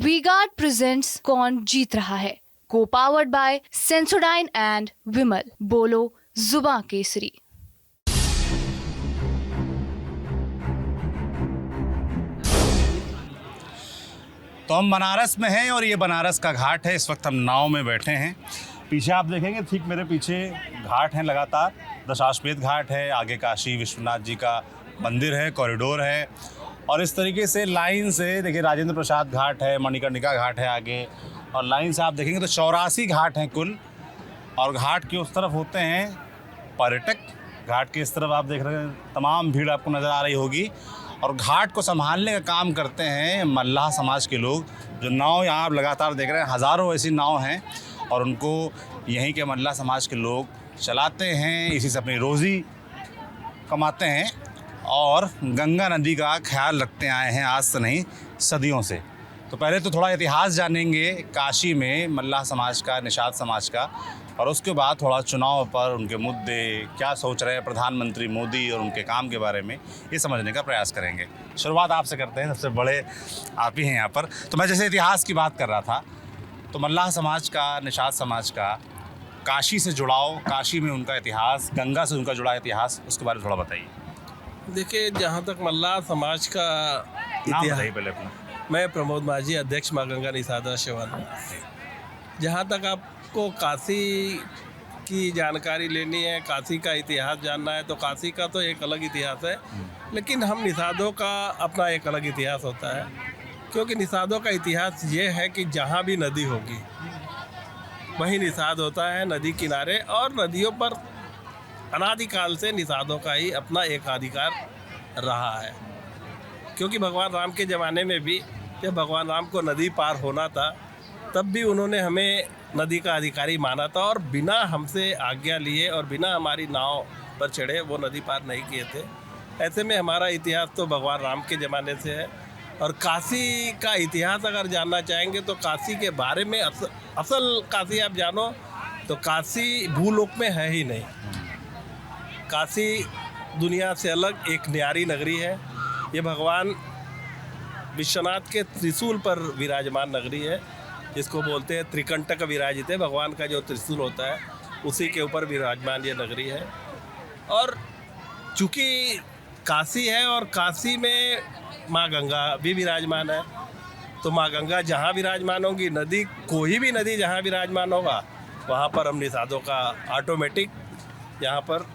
V-Guard presents कौन जीत रहा है, को पावर्ड बाय सेंसोडाइन एंड विमल। बोलो जुबां केसरी। तो हम बनारस में हैं और ये बनारस का घाट है। इस वक्त हम नाव में बैठे हैं। पीछे आप देखेंगे, ठीक मेरे पीछे घाट हैं लगातार। दशाश्वमेध घाट है, आगे काशी विश्वनाथ जी का मंदिर है, कॉरिडोर है, और इस तरीके से लाइन से देखिए राजेंद्र प्रसाद घाट है, मणिकर्णिका घाट है आगे, और लाइन से आप देखेंगे तो 84 घाट हैं कुल। और घाट के उस तरफ होते हैं पर्यटक, घाट के इस तरफ आप देख रहे हैं तमाम भीड़ आपको नज़र आ रही होगी। और घाट को संभालने का काम करते हैं मल्लाह समाज के लोग। जो नाव यहाँ आप लगातार देख रहे हैं, हज़ारों ऐसी नाव हैं और उनको यहीं के मल्लाह समाज के लोग चलाते हैं, इसी से अपनी रोज़ी कमाते हैं और गंगा नदी का ख्याल रखते आए हैं आज से नहीं, सदियों से। तो पहले तो थोड़ा इतिहास जानेंगे काशी में मल्लाह समाज का, निषाद समाज का, और उसके बाद थोड़ा चुनाव पर उनके मुद्दे क्या सोच रहे हैं प्रधानमंत्री मोदी और उनके काम के बारे में ये समझने का प्रयास करेंगे। शुरुआत आपसे करते हैं, सबसे बड़े आप ही हैं यहाँ पर। तो मैं जैसे इतिहास की बात कर रहा था, तो मल्लाह समाज का, निषाद समाज का काशी से जुड़ाव, काशी में उनका इतिहास, गंगा से उनका जुड़ा इतिहास, उसके बारे में थोड़ा बताइए। देखिए, जहाँ तक मल्लाह समाज का नाम इतिहास, बताइए पहले अपना। मैं प्रमोद माझी, अध्यक्ष माँ गंगा निषाद शिवान। जहाँ तक आपको काशी की जानकारी लेनी है, काशी का इतिहास जानना है, तो काशी का तो एक अलग इतिहास है, लेकिन हम निषादों का अपना एक अलग इतिहास होता है। क्योंकि निषादों का इतिहास ये है कि जहाँ भी नदी होगी वहीं निषाद होता है, नदी किनारे, और नदियों पर अनादिकाल से निषादों का ही अपना एक अधिकार रहा है। क्योंकि भगवान राम के ज़माने में भी जब भगवान राम को नदी पार होना था, तब भी उन्होंने हमें नदी का अधिकारी माना था, और बिना हमसे आज्ञा लिए और बिना हमारी नाव पर चढ़े वो नदी पार नहीं किए थे। ऐसे में हमारा इतिहास तो भगवान राम के ज़माने से है। और काशी का इतिहास अगर जानना चाहेंगे तो काशी के बारे में असल काशी आप जानो तो काशी भूलोक में है ही नहीं। काशी दुनिया से अलग एक न्यारी नगरी है। ये भगवान विश्वनाथ के त्रिशूल पर विराजमान नगरी है, जिसको बोलते हैं त्रिकंटक विराजित है। भगवान का जो त्रिशूल होता है उसी के ऊपर विराजमान ये नगरी है। और चूँकि काशी है और काशी में माँ गंगा भी विराजमान है, तो माँ गंगा जहाँ विराजमान होगी, नदी, कोई भी नदी जहाँ विराजमान होगा, वहाँ पर हम निषादों का ऑटोमेटिक यहाँ पर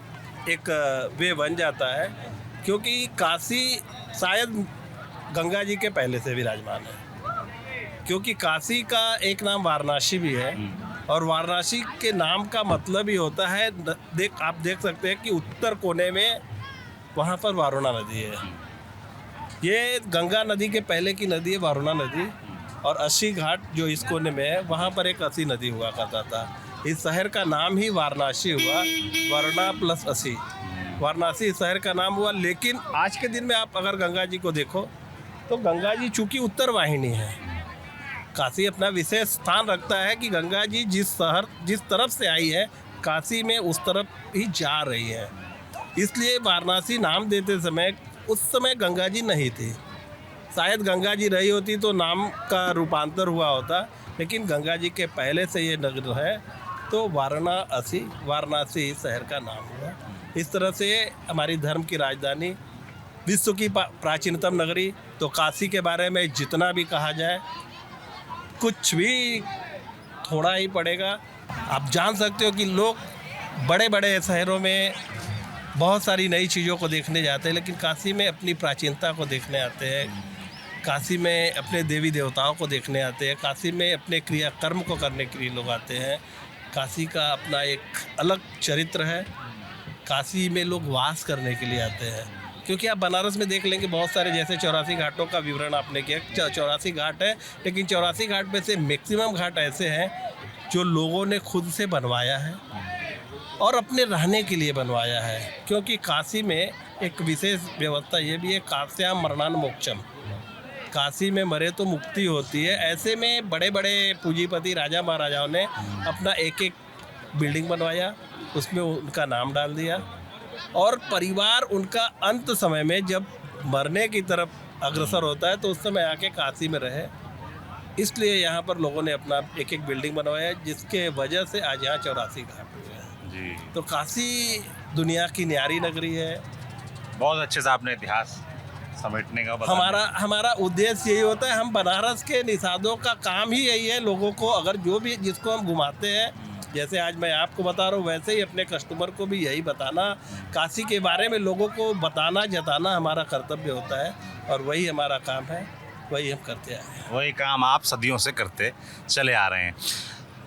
एक वे बन जाता है। क्योंकि काशी शायद गंगा जी के पहले से विराजमान है। क्योंकि काशी का एक नाम वाराणसी भी है, और वाराणसी के नाम का मतलब ही होता है, आप देख सकते हैं कि उत्तर कोने में वहाँ पर वारुणा नदी है। ये गंगा नदी के पहले की नदी है वारुणा नदी, और अस्सी घाट जो इस कोने में है, वहाँ पर एक अस्सी नदी हुआ करता था। इस शहर का नाम ही वाराणसी हुआ, वरुणा प्लस अस्सी, वाराणसी इस शहर का नाम हुआ। लेकिन आज के दिन में आप अगर गंगा जी को देखो तो गंगा जी चूँकि उत्तर वाहिनी है, काशी अपना विशेष स्थान रखता है कि गंगा जी जिस तरफ से आई है, काशी में उस तरफ ही जा रही है। इसलिए वाराणसी नाम देते समय उस समय गंगा जी नहीं थी। शायद गंगा जी रही होती तो नाम का रूपांतर हुआ होता, लेकिन गंगा जी के पहले से ये नगर है, तो वाराणसी शहर का नाम हुआ। इस तरह से हमारी धर्म की राजधानी, विश्व की प्राचीनतम नगरी, तो काशी के बारे में जितना भी कहा जाए कुछ भी थोड़ा ही पड़ेगा। आप जान सकते हो कि लोग बड़े बड़े शहरों में बहुत सारी नई चीज़ों को देखने जाते हैं, लेकिन काशी में अपनी प्राचीनता को देखने आते हैं, काशी में अपने देवी देवताओं को देखने आते हैं, काशी में अपने क्रियाकर्म को करने के लिए लोग आते हैं। काशी का अपना एक अलग चरित्र है। काशी में लोग वास करने के लिए आते हैं। क्योंकि आप बनारस में देख लेंगे बहुत सारे, जैसे 84 घाटों का विवरण आपने किया, 84 घाट है, लेकिन 84 घाट में से मैक्सिमम घाट ऐसे हैं जो लोगों ने खुद से बनवाया है और अपने रहने के लिए बनवाया है। क्योंकि काशी में एक विशेष व्यवस्था ये भी है, काश्याम मरणान मोक्षम, काशी में मरे तो मुक्ति होती है। ऐसे में बड़े बड़े पूंजीपति राजा महाराजाओं ने अपना एक एक बिल्डिंग बनवाया, उसमें उनका नाम डाल दिया, और परिवार उनका अंत समय में जब मरने की तरफ अग्रसर होता है तो उस समय आके काशी में रहे। इसलिए यहाँ पर लोगों ने अपना एक एक बिल्डिंग बनवाया है, जिसके वजह से आज यहाँ 84 घाट हुए हैं। जी, तो काशी दुनिया की न्यारी नगरी है। बहुत अच्छे से आपने इतिहास समेटने का बताया। हमारा उद्देश्य यही होता है, हम बनारस के निषादों का काम ही यही है, लोगों को अगर जो भी जिसको हम घुमाते हैं, जैसे आज मैं आपको बता रहा हूँ, वैसे ही अपने कस्टमर को भी यही बताना, काशी के बारे में लोगों को बताना जताना हमारा कर्तव्य होता है, और वही हमारा काम है, वही हम करते आए हैं। वही काम आप सदियों से करते चले आ रहे हैं।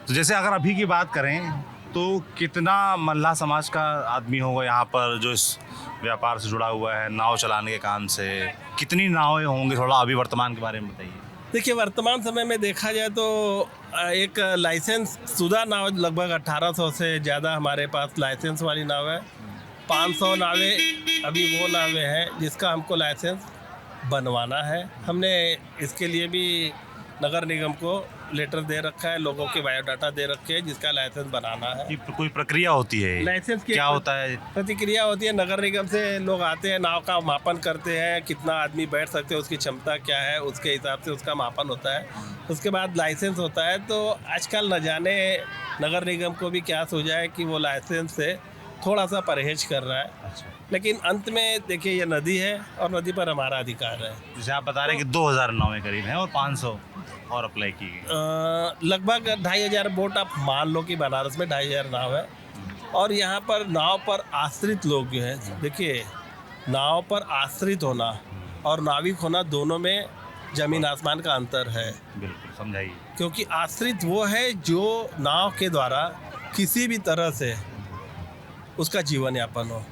तो जैसे अगर अभी की बात करें तो कितना मल्लाह समाज का आदमी होगा यहाँ पर जो इस व्यापार से जुड़ा हुआ है, नाव चलाने के काम से? कितनी नावें होंगी, थोड़ा अभी वर्तमान के बारे में बताइए। देखिए, वर्तमान समय में देखा जाए तो एक लाइसेंस शुदा नाव लगभग 1800 से ज़्यादा हमारे पास लाइसेंस वाली नाव है। 500 नावें अभी वो नावें हैं जिसका हमको लाइसेंस बनवाना है। हमने इसके लिए भी नगर निगम को लेटर दे रखा है, लोगों के बायोडाटा दे रखे हैं, जिसका लाइसेंस बनाना है। कि कोई प्रक्रिया होती है? लाइसेंस की क्या होता है? प्रतिक्रिया होती है, नगर निगम से लोग आते हैं, नाव का मापन करते हैं, कितना आदमी बैठ सकते हैं, उसकी क्षमता क्या है, उसके हिसाब से उसका मापन होता है। उसके बाद लाइसेंस होता है। तो आजकल न जाने नगर निगम को भी क्या सोचा है कि वो लाइसेंस से थोड़ा सा परहेज कर रहा है। लेकिन अंत में देखिए, ये नदी है और नदी पर हमारा अधिकार है। जैसे आप बता रहे हैं कि 2000 नावें करीब हैं और 500 और अप्लाई की गई। लगभग 2500 बोट आप मान लो कि बनारस में 2500 नाव है। और यहाँ पर नाव पर आश्रित लोग जो हैं, देखिए, नाव पर आश्रित होना और नाविक होना दोनों में ज़मीन आसमान का अंतर है। बिल्कुल, समझाइए। क्योंकि आश्रित वो है जो नाव के द्वारा किसी भी तरह से उसका जीवन यापन हो।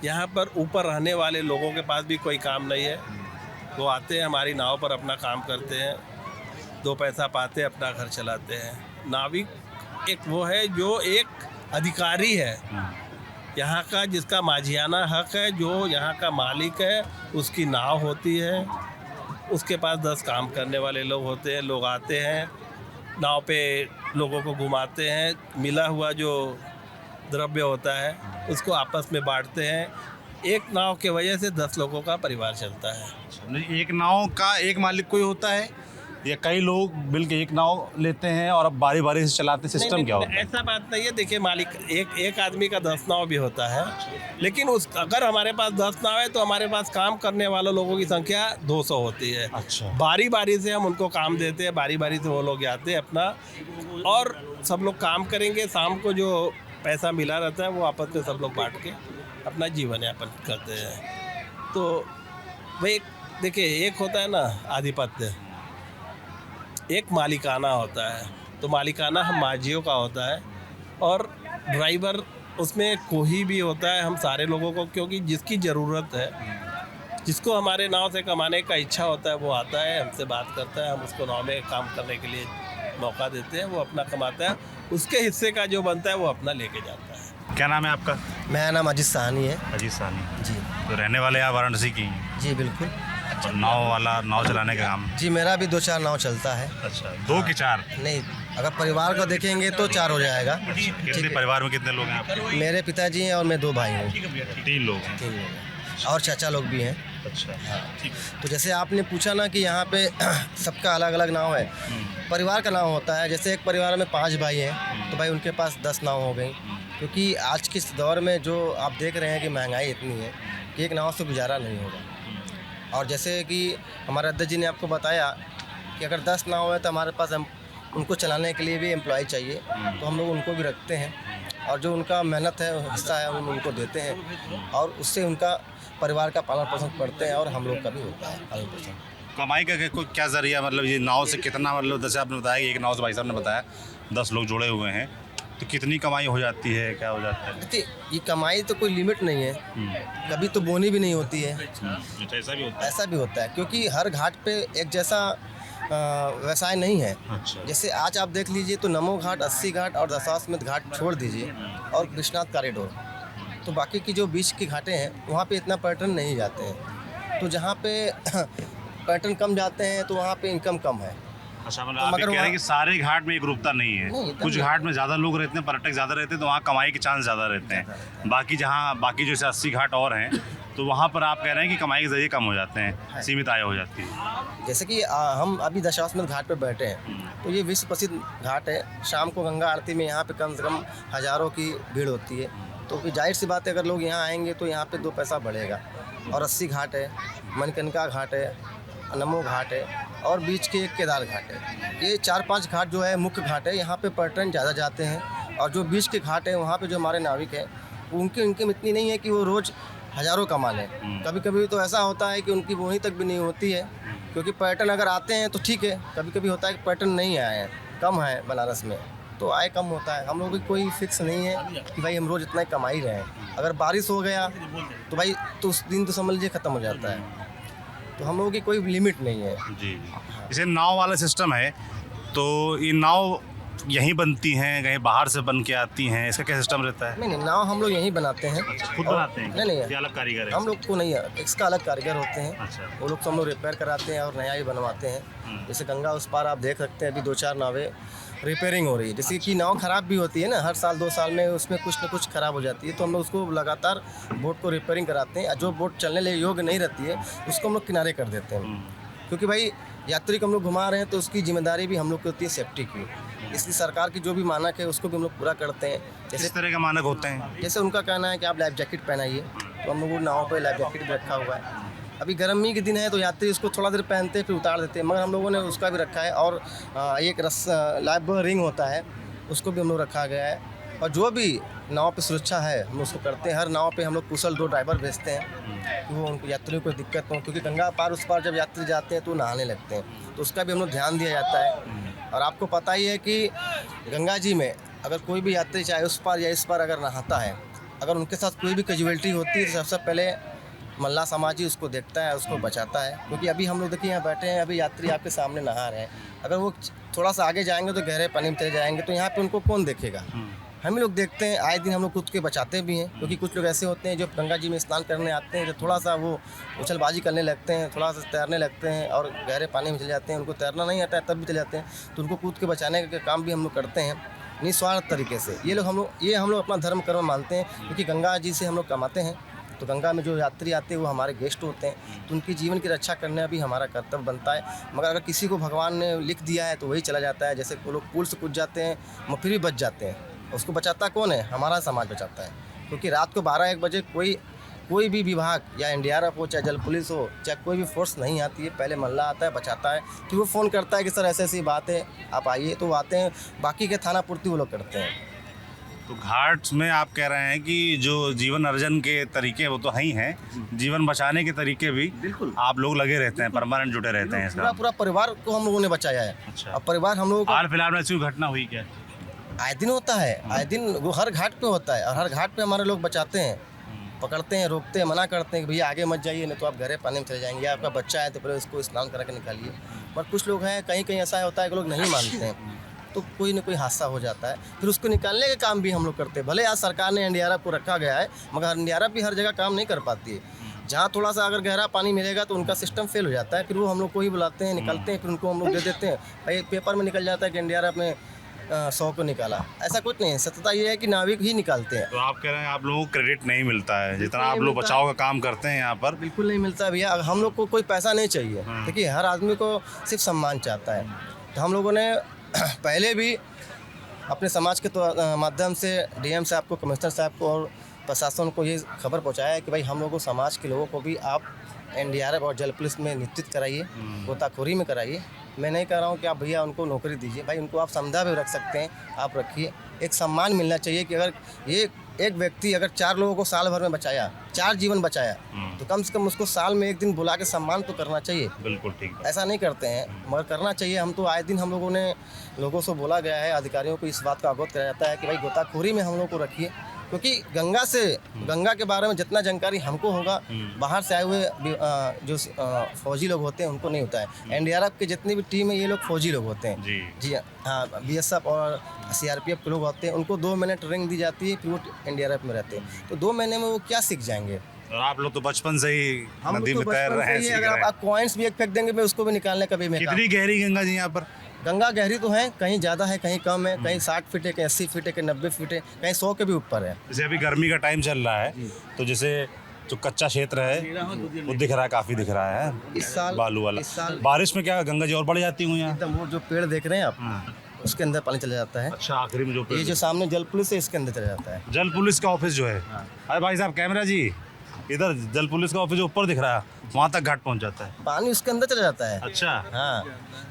यहाँ पर ऊपर रहने वाले लोगों के पास भी कोई काम नहीं है, वो आते हैं हमारी नाव पर अपना काम करते हैं, 2 पैसा पाते हैं, अपना घर चलाते हैं। नाविक एक वो है जो एक अधिकारी है यहाँ का, जिसका माझियाना हक है, जो यहाँ का मालिक है, उसकी नाव होती है, उसके पास 10 काम करने वाले लोग होते हैं। लोग आते हैं, नाव पे लोगों को घुमाते हैं, मिला हुआ जो द्रव्य होता है उसको आपस में बांटते हैं। एक नाव के वजह से 10 लोगों का परिवार चलता है। एक नाव का एक मालिक कोई होता है या कई लोग मिलकर एक नाव लेते हैं और अब बारी बारी से चलाते? सिस्टम क्या होता है? ऐसा बात नहीं है। देखिए, मालिक एक आदमी का 10 नाव भी होता है, लेकिन अगर हमारे पास 10 नाव है तो हमारे पास काम करने वाले लोगों की संख्या 200 होती है। अच्छा। बारी बारी से हम उनको काम देते हैं, बारी बारी से वो लोग आते हैं अपना, और सब लोग काम करेंगे। शाम को जो पैसा मिला रहता है वो आपस में सब लोग बांट के अपना जीवन यापन करते हैं। तो भाई देखिए, एक होता है ना आधिपत्य, एक मालिकाना होता है। तो मालिकाना हम माझियों का होता है, और ड्राइवर उसमें कोई भी होता है, हम सारे लोगों को, क्योंकि जिसकी ज़रूरत है, जिसको हमारे नाव से कमाने का इच्छा होता है, वो आता है, हमसे बात करता है, हम उसको नाव में काम करने के लिए मौका देते हैं, वो अपना कमाता है, उसके हिस्से का जो बनता है वो अपना लेके जाता है। क्या नाम है आपका? मेरा नाम अजीत साहनी है। अजीत साहनी जी तो रहने वाले आप वाराणसी की हैं? जी बिल्कुल। और नाव चलाने का काम? जी मेरा भी 2-4 नाव चलता है। अच्छा, 2 कि 4? नहीं, अगर परिवार को देखेंगे तो 4 हो जाएगा। कितने परिवार में कितने लोग हैं आपके? मेरे पिताजी हैं और मैं 2 भाई हूँ। 3 लोग हैं। 3 लोग हैं और चाचा लोग भी हैं। अच्छा, ठीक। तो जैसे आपने पूछा ना कि यहाँ पे सबका अलग अलग नाव है, परिवार का नाव होता है। जैसे एक परिवार में 5 भाई हैं तो भाई उनके पास 10 नाव हो गई, क्योंकि आज के इस दौर में जो आप देख रहे हैं कि महंगाई इतनी है कि एक नाव से गुजारा नहीं होगा। और जैसे कि हमारे अध्यक्ष जी ने आपको बताया कि अगर 10 नाव है तो हमारे पास हम उनको चलाने के लिए भी एम्प्लॉय चाहिए, तो हम लोग उनको भी रखते हैं, और जो उनका मेहनत है हिस्सा है उनको देते हैं, और उससे उनका परिवार का पालन पोषण करते हैं, और हम लोग का भी होता है पालन पोषण। कमाई का कोई क्या जरिया, मतलब ये नाव से कितना, मतलब जैसे आपने बताया कि एक नाव से भाई साहब ने बताया 10 लोग जुड़े हुए हैं, तो कितनी कमाई हो जाती है, क्या हो जाता है? देखिए, ये कमाई तो कोई लिमिट नहीं है, कभी तो बोनी भी नहीं होती है। ऐसा भी होता है? ऐसा भी होता है, क्योंकि हर घाट पे एक जैसा व्यवसाय नहीं है। अच्छा। जैसे आज आप देख लीजिए तो नमो घाट, 80 घाट और दशाश्वमेध घाट छोड़ दीजिए, और विश्वनाथ कॉरिडोर, तो बाकी की जो बीच की घाटें हैं वहाँ पे इतना पर्यटन नहीं जाते हैं। तो जहाँ पे पर्यटन कम जाते हैं तो वहाँ पे इनकम कम है। अच्छा, मतलब आप ये कह रहे हैं कि सारे घाट में एकरूपता नहीं है? नहीं, कुछ घाट में ज़्यादा लोग रहते हैं, पर्यटक ज़्यादा रहते हैं, तो वहाँ कमाई के चांस ज़्यादा रहते हैं। बाकी जो जैसे 80 घाट और हैं तो वहाँ पर आप कह रहे हैं कि कमाई के जरिए कम हो जाते हैं, हाँ। सीमित आय हो जाती है। जैसे कि हम अभी दशाश्वमेध घाट पे बैठे हैं, तो ये विश्व प्रसिद्ध घाट है। शाम को गंगा आरती में यहाँ पे कम से कम हज़ारों की भीड़ होती है। तो फिर जाहिर सी बात है, अगर लोग यहाँ आएंगे तो यहाँ पे 2 पैसा बढ़ेगा। और 80 घाट है, मणिकर्णिका घाट है, नमो घाट है और बीच के एक केदार घाट है। ये 4-5 घाट जो है मुख्य घाट है, यहाँ पे पर्यटन ज़्यादा जाते हैं। और जो बीच के घाट है वहाँ पे जो हमारे नाविक हैं, उनकी इनकम इतनी नहीं है कि वो रोज़ हज़ारों कमा लें। कभी कभी तो ऐसा होता है कि उनकी वहीं तक भी नहीं होती है, क्योंकि पर्यटन अगर आते हैं तो ठीक है, कभी कभी होता है कि पर्यटन नहीं आए हैं, कम है बनारस में, तो आय कम होता है। हम लोगों की कोई फिक्स नहीं है कि भाई हम रोज़ इतना ही कमा ही रहे हैं। अगर बारिश हो गया तो भाई तो उस दिन तो समझ लीजिए ख़त्म हो जाता है। तो हम लोगों की कोई लिमिट नहीं है। जी। जैसे नाव वाला सिस्टम है, तो ये नाव यहीं बनती हैं, कहीं बाहर से बन के आती हैं, इसका क्या सिस्टम रहता है? नहीं, नाव हम लोग यहीं बनाते हैं। खुद बनाते हैं? नहीं, ये अलग कारीगर है? हम लोग को नहीं है, इसका अलग कारीगर होते हैं। अच्छा। वो लोग तो हम लोग रिपेयर कराते हैं और नया ही बनवाते हैं। जैसे गंगा उस पार आप देख सकते हैं, अभी 2-4 नावें रिपेयरिंग हो रही है। जैसे कि नाव ख़राब भी होती है ना, हर साल 2 साल में उसमें कुछ ना कुछ ख़राब हो जाती है, तो हम लोग उसको लगातार बोट को रिपेयरिंग कराते हैं। जो बोट चलने योग्य नहीं रहती है उसको हम लोग किनारे कर देते हैं, क्योंकि भाई यात्री को हम लोग घुमा रहे हैं तो उसकी जिम्मेदारी भी हम लोग की होती है सेफ्टी की। इसलिए सरकार की जो भी मानक है उसको भी हम लोग पूरा करते हैं। किस तरह के मानक होते हैं? जैसे उनका कहना है कि आप लाइफ जैकेट पहनाइए, तो हम लोग नाव पे लाइफ जैकेट भी रखा हुआ है। अभी गर्मी के दिन है तो यात्री उसको थोड़ा देर पहनते हैं फिर उतार देते हैं, मगर हम लोगों ने उसका भी रखा है। और एक लाइफ रिंग होता है, उसको भी हम लोग रखा गया है। और जो भी नाव पे सुरक्षा है हम उसको करते हैं। हर नाव पे हम लोग कुशल 2 ड्राइवर भेजते हैं कि वो उनको यात्रियों को दिक्कत हो, क्योंकि गंगा पार उस पार जब यात्री जाते हैं तो नहाने लगते हैं, तो उसका भी हम लोग ध्यान दिया जाता है। और आपको पता ही है कि गंगा जी में अगर कोई भी यात्री चाहे उस पार या इस पार अगर नहाता है, अगर उनके साथ कोई भी कैजुअलिटी होती है तो सबसे पहले मल्ला समाज ही उसको देखता है, उसको बचाता है। क्योंकि अभी हम लोग देखिए यहाँ बैठे हैं, अभी यात्री आपके सामने नहा रहे हैं, अगर वो थोड़ा सा आगे जाएंगे तो गहरे पानी में चले जाएंगे, तो यहाँ पे उनको कौन देखेगा? हम ही लोग देखते हैं। आए दिन हम लोग खुद के बचाते भी हैं, क्योंकि कुछ लोग ऐसे होते हैं जो गंगा जी में स्नान करने आते हैं, जो थोड़ा सा वो उछलबाजी करने लगते हैं, थोड़ा सा तैरने लगते हैं और गहरे पानी में चले जाते हैं। उनको तैरना नहीं आता है तब भी चले जाते हैं, तो उनको कूद के बचाने का काम भी हम लोग करते हैं निस्वार्थ तरीके से। ये हम लोग अपना धर्म कर्म मानते हैं, क्योंकि गंगा जी से हम लोग कमाते हैं। तो गंगा में जो यात्री आते हैं वो हमारे गेस्ट होते हैं, तो उनकी जीवन की रक्षा करना भी हमारा कर्तव्य बनता है। मगर अगर किसी को भगवान ने लिख दिया है तो वही चला जाता है। जैसे वो लोग पुल से कूद जाते हैं फिर भी बच जाते हैं, उसको बचाता कौन है? हमारा समाज बचाता है। क्योंकि रात को 12-1 बजे कोई भी विभाग या एनडीआरएफ हो, चाहे जल पुलिस हो, चाहे कोई भी फोर्स नहीं आती है, पहले मल्ला आता है, बचाता है। फिर वो फ़ोन करता है कि सर ऐसी बात है, आप आइए, तो वो आते हैं। बाकी के थाना पूर्ति वो लोग करते हैं। तो घाट में आप कह रहे हैं कि जो जीवन अर्जन के तरीके वो तो ही हैं, जीवन बचाने के तरीके भी बिल्कुल आप लोग लगे रहते हैं, परमानेंट जुटे रहते हैं इसका? पूरा परिवार को हम लोगों ने बचाया है। अच्छा। अब परिवार हम लोगों को हाल फिलहाल में ऐसी घटना हुई क्या? आए दिन होता है, आए दिन वो हर घाट पे होता है, और हर घाट पे हमारे लोग बचाते हैं, पकड़ते हैं, रोकते हैं, मना करते हैं कि भैया आगे मत जाइए, नहीं तो आप गहरे पानी में चले जाएंगे, या आपका बच्चा है तो पहले उसको स्नान करा के निकालिए। पर कुछ लोग हैं, कहीं कहीं ऐसा होता है कि लोग नहीं मानते हैं, तो कोई ना कोई हादसा हो जाता है, फिर उसको निकालने का काम भी हम लोग करते हैं। भले आज सरकार ने एनडीआरएफ को रखा गया है, मगर एनडीआरएफ भी हर जगह काम नहीं कर पाती है। जहाँ थोड़ा सा अगर गहरा पानी मिलेगा तो उनका सिस्टम फेल हो जाता है, फिर वो हम लोग को ही बुलाते हैं, निकलते हैं, फिर उनको हम लोग दे देते हैं। भाई पेपर में निकल जाता है कि एनडीआरएफ ने 100 को निकाला, ऐसा कुछ नहीं है। सत्यता ये है कि नाविक ही निकालते हैं। तो आप कह रहे हैं आप लोगों को क्रेडिट नहीं मिलता है, जितना आप लोग बचाव का काम करते हैं यहाँ पर? बिल्कुल नहीं मिलता भैया। हम लोग को कोई पैसा नहीं चाहिए, देखिए हर आदमी को सिर्फ सम्मान चाहता है। तो हम लोगों ने पहले भी अपने समाज के माध्यम से डीएम साहब को, कमिश्नर साहब को और प्रशासन को ये खबर पहुँचाया है कि भाई हम लोगों समाज के लोगों को भी आप एनडीआरएफ और जल पुलिस में नियुक्त कराइए, गोताखोरी में कराइए। मैं नहीं कह रहा हूँ कि आप भैया उनको नौकरी दीजिए, भाई उनको आप समझा भी रख सकते हैं, आप रखिए। एक सम्मान मिलना चाहिए कि अगर ये एक व्यक्ति अगर 4 लोगों को साल भर में बचाया, 4 जीवन बचाया, तो कम से कम उसको साल में 1 दिन बुला के सम्मान तो करना चाहिए। बिल्कुल ठीक। ऐसा नहीं करते हैं, मगर करना चाहिए। हम तो आए दिन हम लोगों ने लोगों से बोला गया है, अधिकारियों को इस बात का अवगत कराया जाता है कि भाई गोताखोरी में हम लोग को रखिए, क्योंकि गंगा के बारे में जितना जानकारी हमको होगा, बाहर से आए हुए जो फौजी लोग होते हैं उनको नहीं होता है। एनडीआरएफ के जितनी भी टीम है ये लोग फौजी लोग होते हैं जी हाँ, बीएसएफ और सीआरपीएफ के लोग होते हैं, उनको 2 महीने ट्रेनिंग दी जाती है, फिर वो एनडीआरएफ में रहते हैं। तो 2 महीने में वो क्या सीख जाएंगे? और आप लोग तो बचपन से ही हम नदी तो में तैर बचपन रहे हैं, से ही सीख अगर रहे हैं। आप कॉइन्स भी एक फेंक देंगे मैं उसको भी निकालने का भी मैं कितनी गहरी गंगा जी यहाँ पर? गंगा गहरी तो है, कहीं ज़्यादा है, कहीं कम है, कहीं 60 फीट है, कहीं 80 फीट है, कहीं 90 फीट है, कहीं 100 के भी ऊपर है। जैसे अभी गर्मी का टाइम चल रहा है, तो जैसे जो कच्चा क्षेत्र है वो दिख रहा है, काफ़ी दिख रहा है इस साल बालू वाला। इस साल बारिश में क्या गंगा जी और बढ़ जाती हुई यहाँ? एकदम वो जो पेड़ देख रहे हैं आप, उसके अंदर पानी चला जाता है। अच्छा, आखिरी में जो ये जो सामने जल पुलिस है, इसके अंदर चला जाता है। जल पुलिस का ऑफिस जो है, अरे भाई साहब कैमरा जी, इधर जल पुलिस का ऑफिस जो ऊपर दिख रहा है, वहाँ तक घाट पहुँच जाता है। पानी उसके अंदर चला जाता है। अच्छा, हाँ,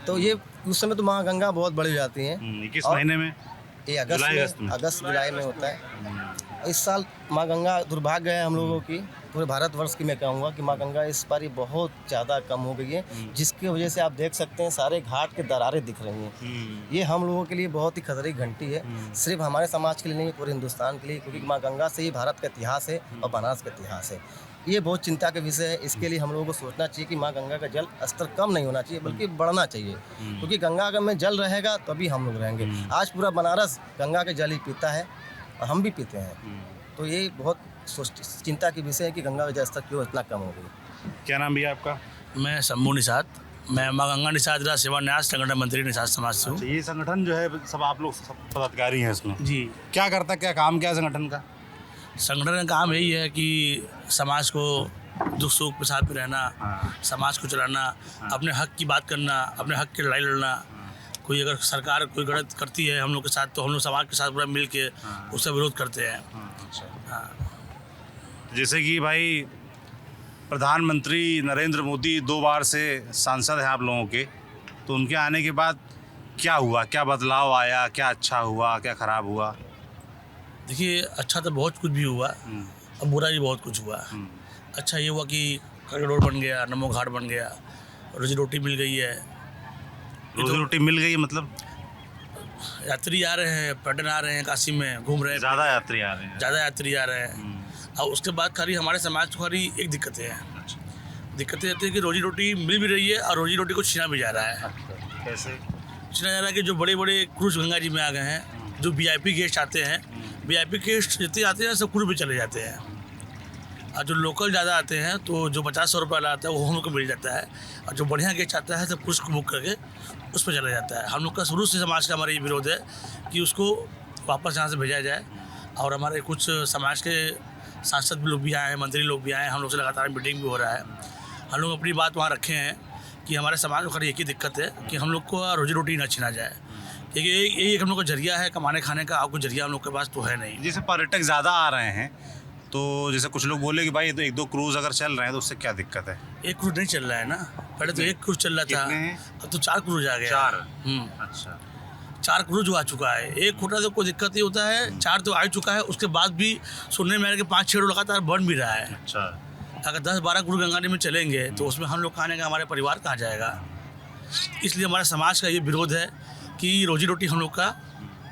तो ये उस समय तो वहाँ गंगा बहुत बढ़ जाती है। ये किस और- महीने में? ये जुलाई, अगस्त में। अगस्त जुलाई में होता है। इस साल माँ गंगा दुर्भाग्य है हम लोगों की, पूरे भारतवर्ष की मैं कहूँगा कि माँ गंगा इस बार बहुत ज़्यादा कम हो गई है, जिसकी वजह से आप देख सकते हैं सारे घाट के दरारें दिख रही हैं। ये हम लोगों के लिए बहुत ही खतरे की घंटी है, सिर्फ हमारे समाज के लिए नहीं, पूरे हिंदुस्तान के लिए, क्योंकि माँ गंगा से ही भारत का इतिहास है और बनारस का इतिहास है। ये बहुत चिंता का विषय है। इसके लिए हम लोगों को सोचना चाहिए कि माँ गंगा का जल स्तर कम नहीं होना चाहिए, बल्कि बढ़ना चाहिए, क्योंकि गंगा का में जल रहेगा तभी हम लोग रहेंगे। आज पूरा बनारस गंगा के जल ही पीता है और हम भी पीते हैं, तो ये बहुत चिंता की विषय है कि गंगा का जल स्तर क्यों इतना कम हो गई। क्या नाम भैया आपका? मैं शंभू निषाद, मैं माँ गंगा निषाद जिला सेवा न्यास संगठन मंत्री निषाद समाज से हूँ। ये संगठन जो है सब आप लोग सब पदाधिकारी हैं इसमें, जी, क्या करता है, क्या काम क्या है संगठन का? संगठन का काम यही है कि समाज को दुख सुख के साथ में रहना, समाज को चलाना, अपने हक की बात करना, अपने हक की लड़ाई लड़ना। कोई अगर सरकार कोई गलत करती है हम लोग के साथ, तो हम लोग समाज के साथ पूरा मिल के उसका विरोध करते हैं। जैसे कि भाई प्रधानमंत्री नरेंद्र मोदी 2 बार से सांसद हैं आप लोगों के, तो उनके आने के बाद क्या हुआ, क्या बदलाव आया, क्या अच्छा हुआ, क्या खराब हुआ? देखिए, अच्छा तो बहुत कुछ भी हुआ और बुरा भी बहुत कुछ हुआ। अच्छा ये हुआ कि कॉरिडोर रोड बन गया, नमो घाट बन गया, रोजी रोटी मिल गई है। रोजी रोटी मिल गई मतलब यात्री आ रहे हैं, पर्यटन आ रहे हैं, काशी में घूम रहे हैं, ज़्यादा यात्री आ रहे हैं। ज़्यादा यात्री आ रहे हैं। और उसके बाद खाली हमारे समाज को खाली एक दिक्कतें हैं। दिक्कतें रहती है कि रोजी रोटी मिल भी रही है और रोजी रोटी को छीना भी जा रहा है। कैसे? छीना जा रहा है कि जो बड़े बड़े क्रूज गंगा जी में आ गए हैं, जो VIP गेस्ट आते हैं, VIP गेस्ट जितने आते हैं सब क्रूज पे चले जाते हैं, और जो लोकल ज़्यादा आते हैं तो जो 50-100 रुपये वाला आता है वो हम लोग को मिल जाता है, और जो बढ़िया गेस्ट आता है सब क्रूज को बुक करके उस पर चला जाता है। हम लोग का शुरू से समाज का हमारा ये विरोध है कि उसको वापस यहाँ से भेजा जाए। और हमारे कुछ समाज के सांसद लोग भी आए हैं, मंत्री लोग भी आए हैं, हम लोग से लगातार मीटिंग भी हो रहा है। हम लोग अपनी बात वहाँ रखे हैं कि हमारे समाज को खाली एक ही दिक्कत है कि हम लोग को रोजी रोटी ना छीना जाए, क्योंकि यही एक हम लोग का जरिया है कमाने खाने का। आपको जरिया हम लोग के पास तो है नहीं। जैसे पर्यटक ज़्यादा आ रहे हैं, तो जैसे कुछ लोग बोले कि भाई ये तो 1-2 क्रूज़ अगर चल रहे हैं तो उससे क्या दिक्कत है? एक क्रूज नहीं चल रहा है ना, पहले तो एक क्रूज चल रहा था, कितने हैं? अब तो 4 क्रूज आ गया। 4? 4 अच्छा, 4 क्रूज आ चुका है। एक खोटा तो कोई दिक्कत नहीं होता है, 4 तो आ चुका है। उसके बाद भी सुनने में आ रहा है कि 5-6 रोड लगातार बन भी रहा है। अच्छा। अगर 10-12 क्रूज गंगा जी में चलेंगे तो उसमें हम लोग कहाँ आएंगे, हमारे परिवार कहाँ जाएगा। इसलिए हमारे समाज का ये विरोध है कि रोजी रोटी हम लोग का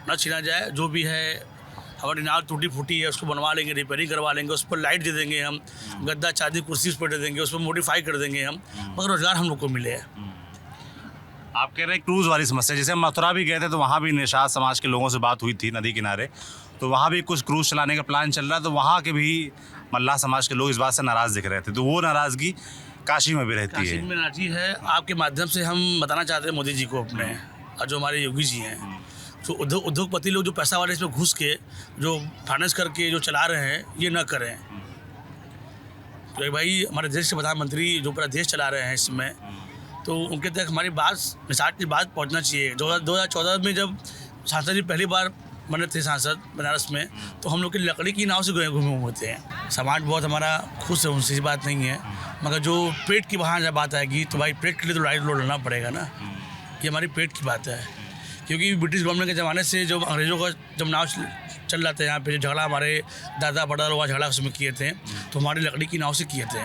न छीना जाए। जो भी है हमारी नाव टूटी फूटी है उसको बनवा लेंगे, रिपेयरिंग करवा लेंगे, उस पर लाइट दे देंगे हम, गद्दा चादी कुर्सी उस पर दे देंगे, उस पर मॉडिफाई कर देंगे हम, मगर रोजगार हम लोग को मिले। आप कह रहे हैं क्रूज़ वाली समस्या, जैसे हम मथुरा भी गए थे तो वहाँ भी निषाद समाज के लोगों से बात हुई थी नदी किनारे, तो वहाँ भी कुछ क्रूज़ चलाने का प्लान चल रहा है, तो वहाँ के भी मल्लाह समाज के लोग इस बात से नाराज़ दिख रहे थे, तो वो नाराज़गी काशी में भी रहती काशी है। में नाराजी है। आपके माध्यम से हम बताना चाहते हैं मोदी जी को अपने, और जो हमारे योगी जी हैं, जो उद्योगपति लोग जो पैसा वाले इसमें घुस के जो फाइनेंस करके जो चला रहे हैं, ये न करें। तो भाई हमारे देश के प्रधानमंत्री जो पूरा देश चला रहे हैं इसमें, तो उनके तक हमारी बात, निषाद की बात पहुंचना चाहिए। 2014 में जब सांसद जी पहली बार बने थे सांसद बनारस में, तो हम लोग की लकड़ी की नाव से घूमे हुए थे। समाज बहुत हमारा खुश है, उनसे बात नहीं है, मगर जो पेट की वहाँ जब बात आएगी तो भाई पेट के लिए तो लड़ाई लड़ना पड़ेगा ना। ये हमारी पेट की बात है, क्योंकि ब्रिटिश गवर्नमेंट के ज़माने से जो अंग्रेज़ों का जब नाव चल रहा था यहाँ पे, जो झगड़ा हमारे दादा बड़ा लोग झगड़ा उसमें किए थे, तो हमारी लकड़ी की नाव से किए थे।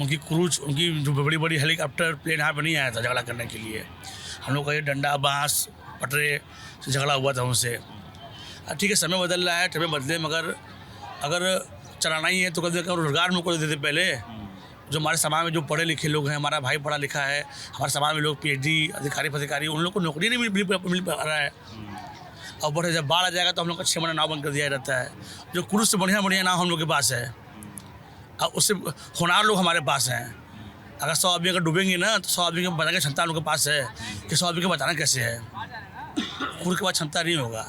उनकी क्रूज, उनकी जो बड़ी बड़ी हेलीकॉप्टर प्लेन यहाँ पर नहीं आया था झगड़ा करने के लिए। हम लोग का ये डंडा बाँस पटरे से झगड़ा हुआ था उनसे। ठीक है, समय बदल रहा है, समय बदले, मगर अगर चलाना ही है तो कभी रोजगार हम लोग को देते पहले। जो हमारे समाज में जो पढ़े लिखे लोग हैं, हमारा भाई पढ़ा लिखा है, हमारे समाज में लोग PhD अधिकारी, उन लोग को नौकरी नहीं मिल पा रहा है। और बढ़े जब बाढ़ आ जाएगा तो हम लोग का 6 महीना नाव बंद कर दिया रहता है। जो क्रूज से बढ़िया नाव हम लोग के पास है, और उससे होनार लोग हमारे पास हैं। अगर 100 आदमी अगर डूबेंगे ना, तो 100 आदमी को बताने की क्षमता हम लोग के पास है कि 100 आदमी को बताना कैसे है। क्रूज के बाद क्षमता नहीं होगा।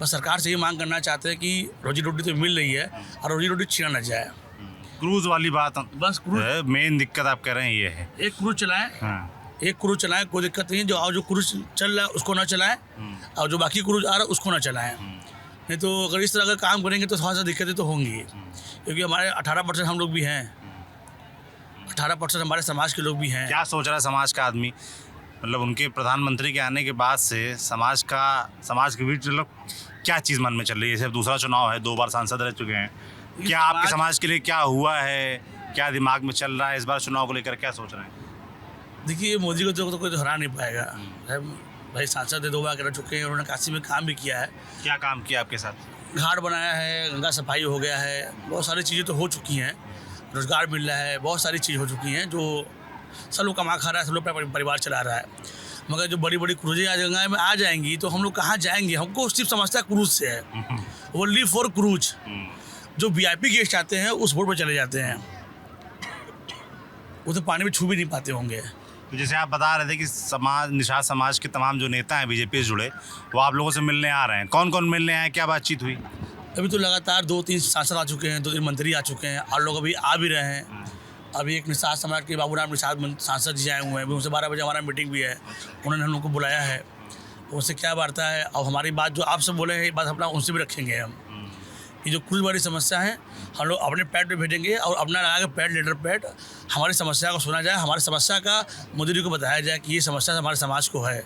बस सरकार से ये मांग करना चाहते हैं कि रोजी रोटी तो मिल रही है और रोजी रोटी छीना न जाए। क्रूज वाली बात बस क्रूज, मेन दिक्कत आप कह रहे हैं ये है। एक क्रूज चलाएं, हाँ। एक क्रूज चलाएं, कोई दिक्कत नहीं है। जो क्रूज चल रहा है उसको ना चलाएं और जो बाकी क्रूज आ रहा है उसको ना चलाएं। नहीं तो अगर इस तरह का काम करेंगे तो थोड़ा सा दिक्कतें तो होंगी, क्योंकि हमारे 18% हम लोग भी हैं, 18% हमारे समाज के लोग भी हैं। क्या सोच रहा है समाज का आदमी, मतलब उनके प्रधानमंत्री के आने के बाद से समाज के बीच मतलब क्या चीज़ मन में चल रही है? जैसे दूसरा चुनाव है, 2 बार सांसद रह चुके हैं, क्या आपके समाज के लिए क्या हुआ है, क्या दिमाग में चल रहा है इस बार चुनाव को लेकर, क्या सोच रहे हैं? देखिए, मोदी को तो कोई हरा नहीं पाएगा। भाई सांसद 2 बार रह चुके हैं, उन्होंने काशी में काम भी किया है। क्या काम किया आपके साथ? घाट बनाया है, गंगा सफाई हो गया है, बहुत सारी चीज़ें तो हो चुकी हैं, रोज़गार मिल रहा है, बहुत सारी चीज़ हो चुकी हैं जो सब लोग कमा खा रहा है, सब लोग अपना परिवार चला रहा है। मगर जो बड़ी बड़ी क्रूजें आज गंगा में आ जाएंगी तो हम लोग कहाँ जाएंगे? हमको सिर्फ समस्या क्रूज से है, ओनली फॉर क्रूज। जो VIP गेस्ट आते हैं उस बोर्ड पर चले जाते हैं, वो तो पानी में छू भी नहीं पाते होंगे। तो जैसे आप बता रहे थे कि निषाद समाज के तमाम जो नेता हैं बीजेपी से जुड़े, वो आप लोगों से मिलने आ रहे हैं, कौन कौन मिलने आए, क्या बातचीत हुई? अभी तो लगातार 2-3 सांसद आ चुके हैं, 2-3 मंत्री आ चुके हैं और लोग अभी आ भी रहे हैं। अभी एक निषाद समाज के बाबूराम निषाद सांसद जी आए हुए हैं, अभी उनसे 12 बजे हमारा मीटिंग भी है, उन्होंने हम लोग को बुलाया है। उनसे क्या वार्ता है और हमारी बात जो आपसे बोले हैं, ये बात अपना उनसे भी रखेंगे हम। ये जो क्रूज वाली समस्या है हम लोग अपने पैड पे भेजेंगे और अपना लगा के पैड, लेटर पैड, हमारी समस्या को सुना जाए, हमारी समस्या का मोदी जी को बताया जाए कि ये समस्या हमारे समाज को है।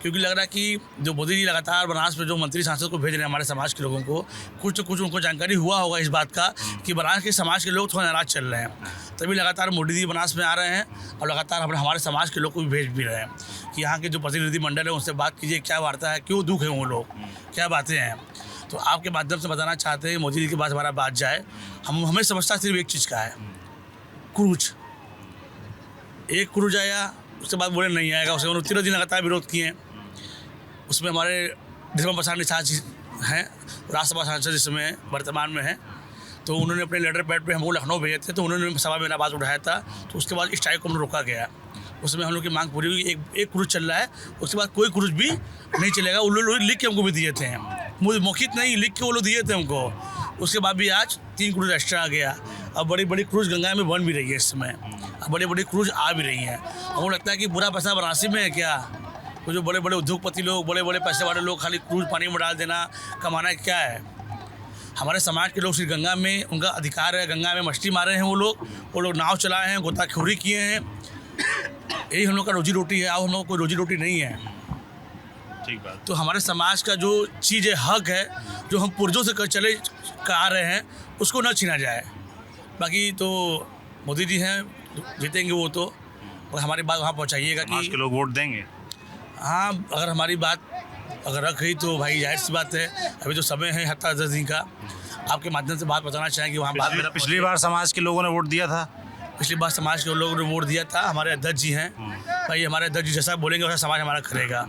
क्योंकि लग रहा है कि जो मोदी जी लगातार बनारस में जो मंत्री सांसद को भेज रहे हैं हमारे समाज के लोगों को, कुछ तो कुछ उनको जानकारी हुआ होगा इस बात का कि बनारस के समाज के लोग थोड़ा नाराज चल रहे हैं, तभी लगातार मोदी जी बनारस में आ रहे हैं और लगातार हमारे समाज के लोग को भी भेज भी रहे हैं कि यहाँ के जो प्रतिनिधि मंडल है उनसे बात कीजिए, क्या वार्ता है, क्यों दुख है वो लोग, क्या बातें हैं। तो आपके माध्यम से बताना चाहते हैं मोदी जी के पास हमारा बात जाए। हमें समझता सिर्फ एक चीज़ का है, क्रूज। एक क्रूज आया, उसके बाद बोले नहीं आएगा, उसके उन्होंने 13 दिन लगातार विरोध किए हैं। उसमें हमारे धर्म प्रसाद निषाद जी हैं, राज्यसभा सांसद इस समय वर्तमान में हैं, तो उन्होंने अपने लेटर पैड पे हमको लखनऊ भेजे थे, तो उन्होंने सभा में मेरा बात उठाया था। तो उसके बाद स्ट्राइक को हम रोका गया, उसमें हम लोग की मांग पूरी हुई। एक क्रूज चल रहा है, उसके बाद कोई क्रूज भी नहीं चलेगा। वो लोग लिख के हमको भी दिए थे, मुझे मौखिक नहीं, लिख के वो लोग दिए थे हमको। उसके बाद भी आज 3 क्रूज एक्स्ट्रा आ गया। अब बड़ी बड़ी क्रूज गंगा में बन भी रही है इस समय, अब बड़ी बड़ी क्रूज आ भी रही हैं। हमको लगता है कि पूरा पैसा बनारसी में है क्या? तो जो बड़े बड़े उद्योगपति लोग, बड़े बड़े पैसे वाले लोग खाली क्रूज पानी में डाल देना, कमाना क्या है? हमारे समाज के लोग सिर्फ गंगा में उनका अधिकार है, गंगा में मछली मारे हैं वो लोग नाव चलाए हैं, गोताखोरी किए हैं, यही हम लोग का रोजी रोटी है। अब हम लोग कोई रोजी रोटी नहीं है। ठीक बात। तो हमारे समाज का जो चीज़ है, हक है, जो हम पुरजों से चले आ रहे हैं, उसको न छीना जाए। बाकी तो मोदी जी हैं, जीतेंगे वो तो, और हमारी बात वहाँ पहुँचाइएगा समाज कि के लोग वोट देंगे। हाँ, अगर हमारी बात अगर रख गई तो भाई जाहिर सी बात है, अभी तो समय है 7-10 दिन का, आपके माध्यम से बात बताना चाहेंगे वहाँ बात। पिछली बार समाज के लोगों ने वोट दिया था, पिछली बार समाज के लोगों ने वोट दिया था। हमारे अध्यक्ष जी हैं, भाई हमारे अध्यक्ष जी जैसा बोलेंगे वैसा समाज हमारा करेगा।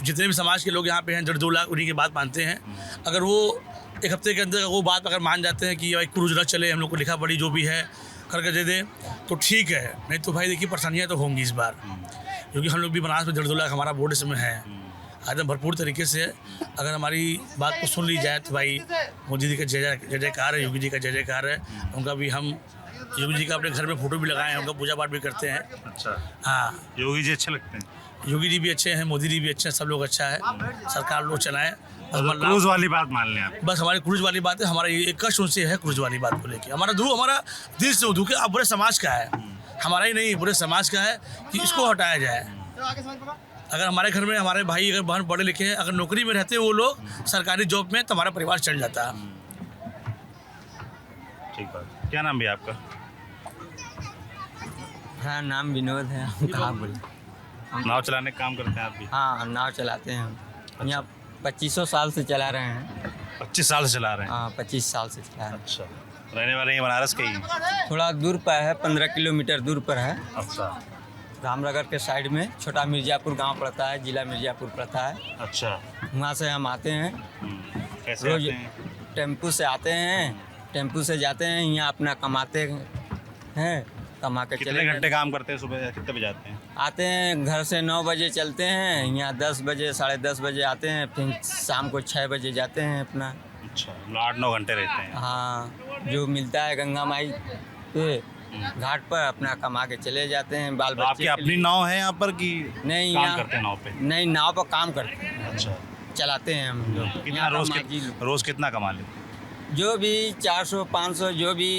जितने भी समाज के लोग यहाँ पे हैं, 1.5-2 लाख, उन्हीं की बात मानते हैं। अगर वो एक हफ्ते के अंदर वो बात अगर मान जाते हैं कि भाई क्रूज न चले, हम लोग को लिखा पड़ी जो भी है करके दे दें तो ठीक है, नहीं तो भाई देखिए परेशानियाँ तो होंगी इस बार, क्योंकि हम लोग भी बनारस में 1.5-2 लाख हमारा वोट इसमें है। एकदम भरपूर तरीके से अगर हमारी बात को सुन ली जाए तो भाई मोदी जी का जय जयकार है, योगी जी का जय जयकार है। उनका भी हम योगी जी का अपने घर में फोटो भी लगाए हैं, उनका पूजा पाठ भी करते हैं। अच्छा, हाँ, योगी जी अच्छे लगते हैं। योगी जी भी अच्छे हैं, मोदी जी भी अच्छे हैं, सब लोग अच्छा है, सरकार लोग चलाएं। क्रूज वाली बात मान लें आप। बस हमारी क्रूज वाली बात है, हमारा एक कष्ट उनसे है क्रूज वाली बात को लेकर। हमारा दिल से दुख है, अब पूरे समाज का है, हमारा ही नहीं पूरे समाज का है कि इसको हटाया जाए। अगर हमारे घर में हमारे भाई अगर बहन पढ़े लिखे हैं, अगर नौकरी में रहते हैं वो लोग सरकारी जॉब में, तो हमारा परिवार चल जाता है। ठीक बात। क्या नाम भी आपका? हाँ, नाम विनोद है। हम कहाँ बोले? नाव चलाने का काम करते हैं आप भी? हाँ, नाव चलाते हैं हम। यहाँ 2500 साल से चला रहे हैं। 25 साल से चला रहे हैं? हाँ, 25 साल से चला रहे हैं। अच्छा, रहने वाले हैं बनारस के ही? थोड़ा दूर पर है, 15 किलोमीटर दूर पर है। अच्छा, रामनगर के साइड में छोटा मिर्ज़ापुर गांव पड़ता है, जिला मिर्ज़ापुर पड़ता है। अच्छा, वहाँ से हम आते हैं, कैसे रोज आते हैं? टेम्पू से आते हैं, टेम्पू से जाते हैं, यहाँ अपना कमाते हैं, कमा के कितने चले घंटे काम करते हैं? सुबह कितने बजे आते हैं? आते हैं घर से 9 बजे चलते हैं, यहाँ 10 बजे 10:30 बजे आते हैं, फिर शाम को 6 बजे जाते हैं अपना। अच्छा, 8-9 घंटे रहते हैं। हाँ, जो मिलता है गंगा माई पे घाट पर अपना कमा के चले जाते हैं। बाल तो आपकी बच्चे के अपनी लिए। नाव है यहाँ पर कि नहीं, काम यहाँ करते हैं नाव पे? नहीं, नाव पर काम करते हैं, अच्छा, चलाते हैं हम लोग। कितना यहाँ रोज का माझी लोग। रोज कितना कमा लेते हैं? जो भी 400-500 जो भी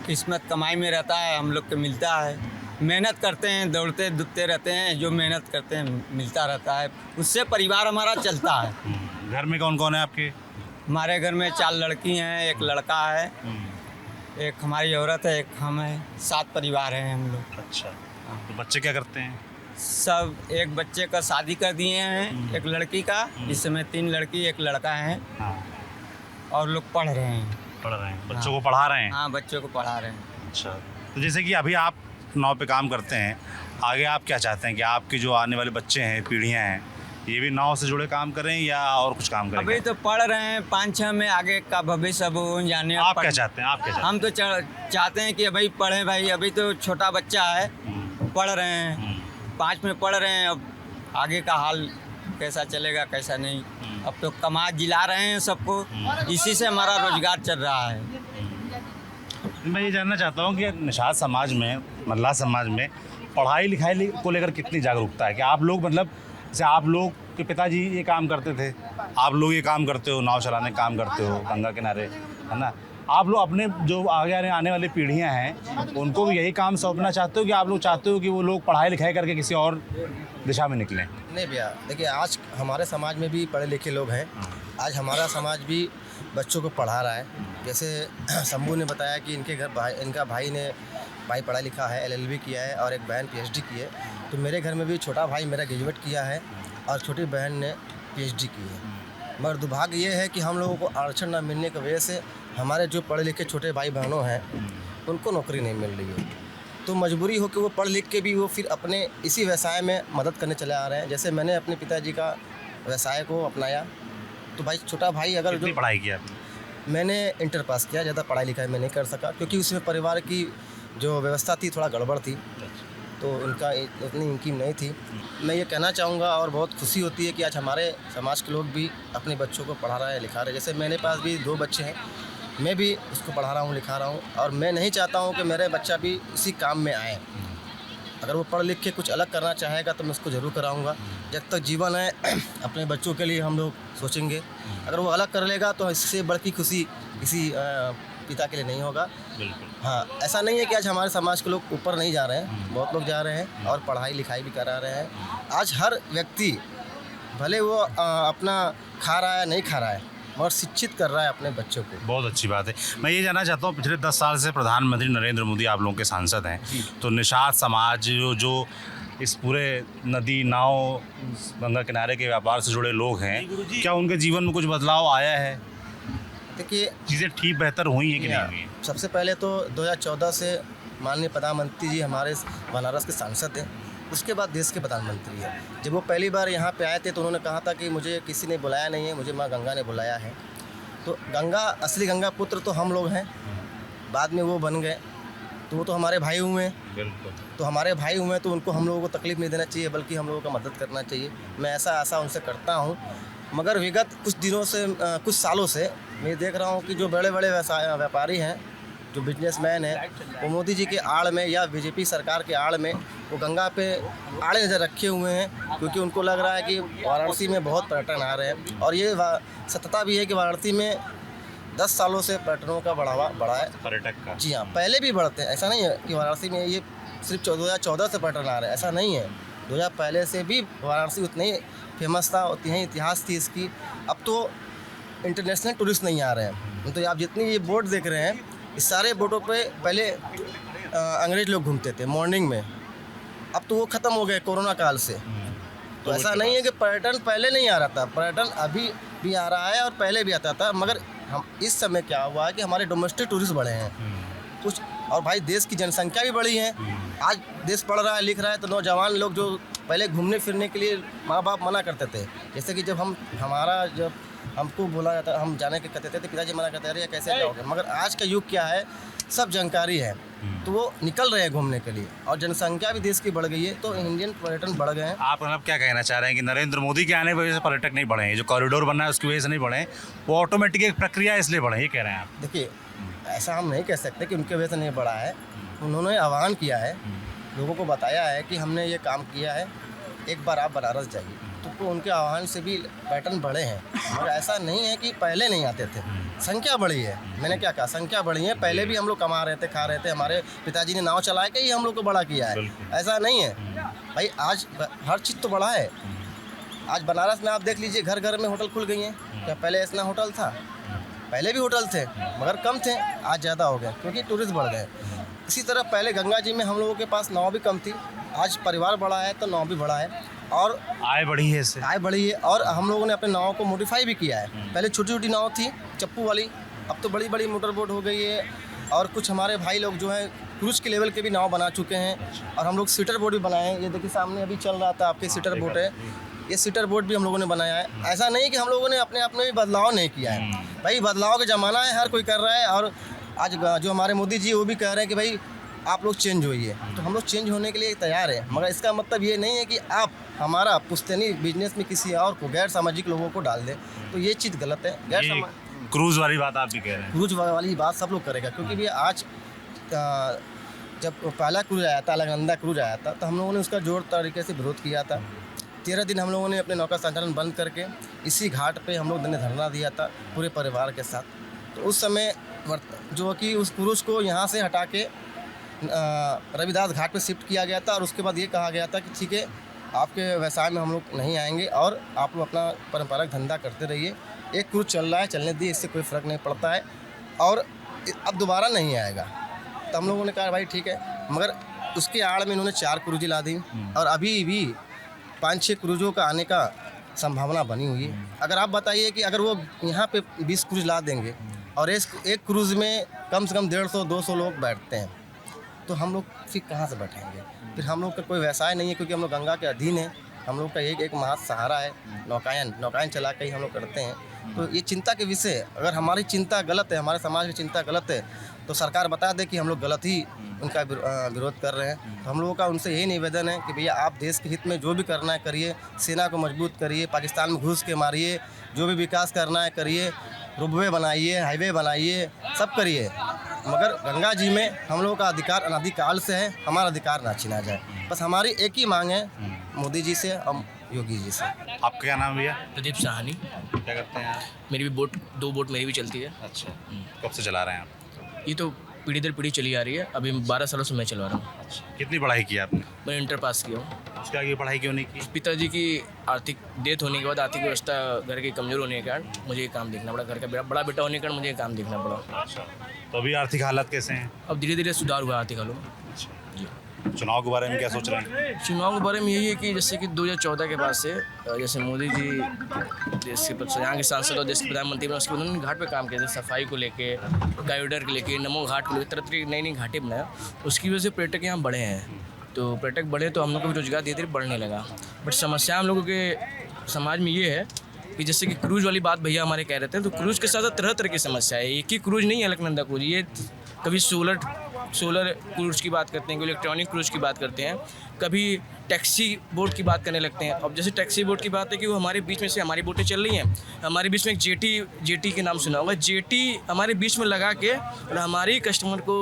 किस्मत कमाई में रहता है हम लोग को मिलता है। मेहनत करते हैं, दौड़ते दुबते रहते हैं, जो मेहनत करते हैं मिलता रहता है, उससे परिवार हमारा चलता है। घर में कौन कौन है आपके? हमारे घर में 4 लड़की हैं, एक लड़का है, एक हमारी औरत है, एक हम हैं, 7 परिवार हैं हम लोग। अच्छा, तो बच्चे क्या करते हैं? सब एक बच्चे का शादी कर दिए हैं, एक लड़की का, इस समय 3 लड़की 1 लड़का है, हाँ, और लोग पढ़ रहे हैं। पढ़ रहे हैं, बच्चों हाँ। को पढ़ा रहे हैं। हाँ, बच्चों को पढ़ा रहे हैं। अच्छा, तो जैसे कि अभी आप नाव पे काम करते हैं, आगे आप क्या चाहते हैं कि आपके जो आने वाले बच्चे हैं, पीढ़ियाँ हैं, ये भी नाव से जुड़े काम करें या और कुछ काम करें? अभी तो पढ़ रहे हैं, 5-6 में आगे का भविष्य अब जाने। आप क्या चाहते हैं? आप क्या चाहते हम तो चाहते हैं कि भाई पढ़ें भाई, अभी तो छोटा बच्चा है, पढ़ रहे हैं, 5 में पढ़ रहे हैं, अब आगे का हाल कैसा चलेगा कैसा नहीं। अब तो कमा जिला रहे हैं सबको, इसी से हमारा रोजगार चल रहा है। मैं ये जानना चाहता हूँ कि निषाद समाज में, मल्लाह समाज में पढ़ाई लिखाई को लेकर कितनी जागरूकता है? कि आप लोग मतलब जैसे आप लोग के पिताजी ये काम करते थे, आप लोग ये काम करते हो, नाव चलाने का काम करते हो गंगा किनारे, है ना? आप लोग अपने जो आगे आने वाली पीढ़ियाँ हैं उनको भी यही काम सौंपना चाहते हो कि आप लोग चाहते हो कि वो लोग पढ़ाई लिखाई करके किसी और दिशा में निकलें? नहीं भैया, देखिए आज हमारे समाज में भी पढ़े लिखे लोग हैं। आज हमारा समाज भी बच्चों को पढ़ा रहा है। जैसे शंभू ने बताया कि इनका भाई पढ़ा लिखा है, LLB किया है, और एक बहन PhD की है। तो मेरे घर में भी छोटा भाई मेरा ग्रेजुएट किया है और छोटी बहन ने PhD की है। मगर दुर्भाग्य ये है कि हम लोगों को आरक्षण न मिलने की वजह से हमारे जो पढ़े लिखे छोटे भाई बहनों हैं उनको नौकरी नहीं मिल रही है। तो मजबूरी हो कि वो पढ़ लिख के भी वो फिर अपने इसी व्यवसाय में मदद करने चले आ रहे हैं। जैसे मैंने अपने पिताजी का व्यवसाय को अपनाया, तो भाई छोटा भाई अगर कितनी जो पढ़ाई की आपने? मैंने इंटर पास किया, ज़्यादा पढ़ाई लिखाई मैं नहीं कर सका क्योंकि उसमें परिवार की जो व्यवस्था थी थोड़ा गड़बड़ थी, तो उनका इतनी इनकी नहीं थी। मैं ये कहना चाहूँगा और बहुत खुशी होती है कि आज हमारे समाज के लोग भी अपने बच्चों को पढ़ा रहे हैं, लिखा रहे हैं। जैसे मेरे पास भी 2 बच्चे हैं, मैं भी उसको पढ़ा रहा हूँ, लिखा रहा हूँ, और मैं नहीं चाहता हूँ कि मेरे बच्चा भी इसी काम में आए। अगर वो पढ़ लिख के कुछ अलग करना चाहेगा तो मैं उसको ज़रूर कराऊँगा। जब तक जीवन है अपने बच्चों के लिए हम लोग सोचेंगे। अगर वो अलग कर लेगा तो इससे बढ़ती खुशी किसी पिता के लिए नहीं होगा। बिल्कुल। हाँ, ऐसा नहीं है कि आज हमारे समाज के लोग ऊपर नहीं जा रहे हैं, बहुत लोग जा रहे हैं और पढ़ाई लिखाई भी करा रहे हैं। आज हर व्यक्ति भले वो अपना खा रहा है नहीं खा रहा है, मगर शिक्षित कर रहा है अपने बच्चों को। बहुत अच्छी बात है। मैं ये जानना चाहता हूँ, पिछले 10 साल से प्रधानमंत्री नरेंद्र मोदी आप लोगों के सांसद हैं, तो निषाद समाज जो इस पूरे नदी नाव गंगा किनारे के व्यापार से जुड़े लोग हैं, क्या उनके जीवन में कुछ बदलाव आया है? देखिए, चीज़ें ठीक बेहतर हुई हैं कि नहीं हुई? सबसे पहले तो 2014 से माननीय प्रधानमंत्री जी हमारे बनारस के सांसद हैं, उसके बाद देश के प्रधानमंत्री हैं। जब वो पहली बार यहाँ पे आए थे तो उन्होंने कहा था कि मुझे किसी ने बुलाया नहीं है, मुझे माँ गंगा ने बुलाया है। तो गंगा, असली गंगा पुत्र तो हम लोग हैं, बाद में वो बन गए, तो वो तो हमारे भाई हुए हैं। बिल्कुल। तो हमारे भाई हुए हैं तो उनको हम लोगों को तकलीफ़ नहीं देना चाहिए, बल्कि हम लोगों का मदद करना चाहिए। मैं ऐसा आशा उनसे करता हूँ। मगर विगत कुछ दिनों से, कुछ सालों से मैं देख रहा हूँ कि जो बड़े बड़े व्यापारी हैं, जो बिजनेसमैन हैं, वो मोदी जी के आड़ में या बीजेपी सरकार के आड़ में वो गंगा पे आड़े नज़र रखे हुए हैं, क्योंकि उनको लग रहा है कि वाराणसी में बहुत पर्यटन आ रहे हैं। और ये सत्यता भी है कि वाराणसी में 10 सालों से पर्यटनों का बढ़ावा बढ़ा है, पर्यटक का। जी हाँ, पहले भी बढ़ते हैं। ऐसा नहीं है कि वाराणसी में ये सिर्फ 2014 से पर्यटन आ रहे हैं, ऐसा नहीं है। 2000 पहले से भी वाराणसी उतनी फेमस था, उतनी ही इतिहास थी इसकी। अब तो इंटरनेशनल टूरिस्ट नहीं आ रहे हैं। तो आप जितनी ये बोट देख रहे हैं, इस सारे बोटों पे पहले अंग्रेज लोग घूमते थे मॉर्निंग में, अब तो वो ख़त्म हो गए कोरोना काल से। तो ऐसा नहीं है कि पर्यटन पहले नहीं आ रहा था, पर्यटन अभी भी आ रहा है और पहले भी आता था। मगर हम इस समय क्या हुआ है कि हमारे डोमेस्टिक टूरिस्ट बढ़े हैं कुछ, और भाई देश की जनसंख्या भी बढ़ी है। आज देश पढ़ रहा है, लिख रहा है, तो नौजवान लोग जो पहले घूमने फिरने के लिए माँ बाप मना करते थे, जैसे कि जब हमको बोला जाता, हम जाने के कहते थे, पिताजी मना करते अरे कैसे जाओगे। मगर आज का युग क्या है, सब जानकारी है, तो वो निकल रहे हैं घूमने के लिए, और जनसंख्या भी देश की बढ़ गई है, तो इंडियन पर्यटन बढ़ गए हैं। आप मतलब क्या कहना चाह रहे हैं कि नरेंद्र मोदी के आने की वजह से पर्यटक नहीं बढ़े हैं, जो कॉरिडोर बनना है उसकी वजह से नहीं बढ़े, वो ऑटोमेटिक एक प्रक्रिया है इसलिए बढ़े, ये कह रहे हैं आप? देखिए, ऐसा हम नहीं कह सकते कि उनके वजह से नहीं बढ़ा है। उन्होंने आह्वान किया है, लोगों को बताया है कि हमने ये काम किया है, एक बार आप बनारस जाइए, तो उनके आह्वान से भी पर्यटन बढ़े हैं। और ऐसा नहीं है कि पहले नहीं आते थे, संख्या बढ़ी है। मैंने क्या कहा, संख्या बढ़ी है। पहले भी हम लोग कमा रहे थे, खा रहे थे, हमारे पिताजी ने नाव चला के ही हम लोग को बड़ा किया है, ऐसा नहीं है भाई। आज हर चीज़ तो बढ़ा है। आज बनारस में आप देख लीजिए, घर घर में होटल खुल गई हैं। क्या पहले ऐसा होटल था? पहले भी होटल थे, मगर कम थे, आज ज़्यादा हो गए क्योंकि टूरिस्ट बढ़ गए। इसी तरह पहले गंगा जी में हम लोगों के पास नाव भी कम थी, आज परिवार बड़ा है तो नाव भी बड़ा है, और आय बढ़ी है इससे। आय बढ़ी है। और हम लोगों ने अपने नाव को मॉडिफाई भी किया है। पहले छोटी छोटी नाव थी चप्पू वाली, अब तो बड़ी बड़ी मोटर बोट हो गई है। और कुछ हमारे भाई लोग जो हैं क्रूज के लेवल के भी नाव बना चुके हैं, और हम लोग सीटर बोट भी बनाए हैं। ये देखिए सामने अभी चल रहा था आपके सीटर बोट है, ये सीटर बोट भी हम लोगों ने बनाया है। ऐसा नहीं कि हम लोगों ने अपने आप में भी बदलाव नहीं किया है भाई, बदलाव का ज़माना है, हर कोई कर रहा है। और आज जो हमारे मोदी जी वो भी कह रहे हैं कि भाई आप लोग चेंज होइए, तो हम लोग चेंज होने के लिए तैयार हैं। मगर इसका मतलब ये नहीं है कि आप हमारा पुश्तैनी बिजनेस में किसी और को, गैर सामाजिक लोगों को डाल दें, तो ये चीज़ गलत है। क्रूज वाली बात आप भी कह रहे हैं? क्रूज वाली बात सब लोग करेगा, क्योंकि भैया आज जब पहला क्रूज आया था, अलकनंदा क्रूज आया था, तो हम लोगों ने उसका जोर तरीके से विरोध किया था। 13 दिन हम लोगों ने अपने नौका संचालन बंद करके इसी घाट पे हम लोग ने धरना दिया था पूरे परिवार के साथ। तो उस समय जो कि उस क्रूज को यहाँ से हटा के रविदास घाट पे शिफ्ट किया गया था, और उसके बाद ये कहा गया था कि ठीक है, आपके व्यवसाय में हम लोग नहीं आएंगे और आप लोग अपना परंपरागत धंधा करते रहिए। एक क्रूज चल रहा है, चलने दिए, इससे कोई फ़र्क नहीं पड़ता है, और अब दोबारा नहीं आएगा। तो हम लोगों ने कहा भाई ठीक है, मगर उसके आड़ में इन्होंने 4 क्रूजें ला दी, और अभी भी 5-6 क्रूजों का आने का संभावना बनी हुई है। अगर आप बताइए कि अगर वो यहाँ पे 20 क्रूज ला देंगे, और एक क्रूज़ में कम से कम 150-200 लोग बैठते हैं, तो हम लोग फिर कहाँ से बैठेंगे? फिर हम लोग का कोई व्यवसाय नहीं है, क्योंकि हम लोग गंगा के अधीन है। हम लोग का एक महा सहारा है नौकायन चला के ही हम लोग करते हैं। तो ये चिंता के विषय, अगर हमारी चिंता गलत है, हमारे समाज की चिंता गलत है, तो सरकार बता दे कि हम लोग गलत ही उनका विरोध कर रहे हैं। तो हम लोगों का उनसे यही निवेदन है कि भैया आप देश के हित में जो भी करना है करिए, सेना को मजबूत करिए, पाकिस्तान में घुस के मारिए, जो भी विकास करना है करिए, रोपवे बनाइए, हाईवे बनाइए, सब करिए, मगर गंगा जी में हम लोगों का अधिकार अनादिकाल से है, हमारा अधिकार ना छीना जाए। बस हमारी एक ही मांग है मोदी जी से और योगी जी से। आपका क्या नाम भैया? प्रदीप साहनी। क्या करते हैं आप? मेरी भी दो बोट मेरी भी चलती है। अच्छा, कब से चला रहे हैं आप? ये तो पीढ़ी दर पीढ़ी चली आ रही है, अभी 12 सालों से मैं चला रहा हूँ। अच्छा, कितनी पढ़ाई की आपने? मैं इंटर पास किया हूँ। उसके आगे पढ़ाई क्यों नहीं की? पिताजी की आर्थिक डेथ होने के बाद, आर्थिक व्यवस्था घर के कमज़ोर होने के कारण मुझे ये काम देखना पड़ा। घर का बड़ा बेटा होने के कारण मुझे ये काम देखना पड़ा। अच्छा, तो अभी आर्थिक हालत कैसे हैं? अब धीरे धीरे सुधार हुआ आर्थिक हालों में। चुनाव के बारे में क्या सोच रहे हैं? चुनाव के बारे में यही है कि जैसे कि 2014 के बाद से जैसे मोदी जी देश के यहाँ के सांसद और देश के प्रधानमंत्री बने, उसके उन्होंने घाट पे काम किया, जैसे सफाई को लेके, कॉरिडोर को लेके, नमो घाट को लेकर तरह तरह की नई नई घाटें बनाया। उसकी वजह से पर्यटक यहाँ बढ़े हैं। तो पर्यटक बढ़े तो हम लोग को भी रोजगार धीरे धीरे बढ़ने लगा। बट समस्या हम लोगों के समाज में ये है कि जैसे कि क्रूज वाली बात भैया हमारे कह रहे थे, तो क्रूज के साथ साथ तरह तरह की समस्या है। एक ही क्रूज नहीं है अलकनंदा क्रूज, ये कभी सोलर क्रूज की बात करते हैं, कभी इलेक्ट्रॉनिक क्रूज की बात करते हैं, कभी टैक्सी बोट की बात करने लगते हैं। अब जैसे टैक्सी बोट की बात है कि वो हमारे बीच में से हमारी बोटें चल रही हैं, हमारे बीच में एक जेटी के नाम सुना होगा, जेटी हमारे बीच में लगा के और हमारे कस्टमर को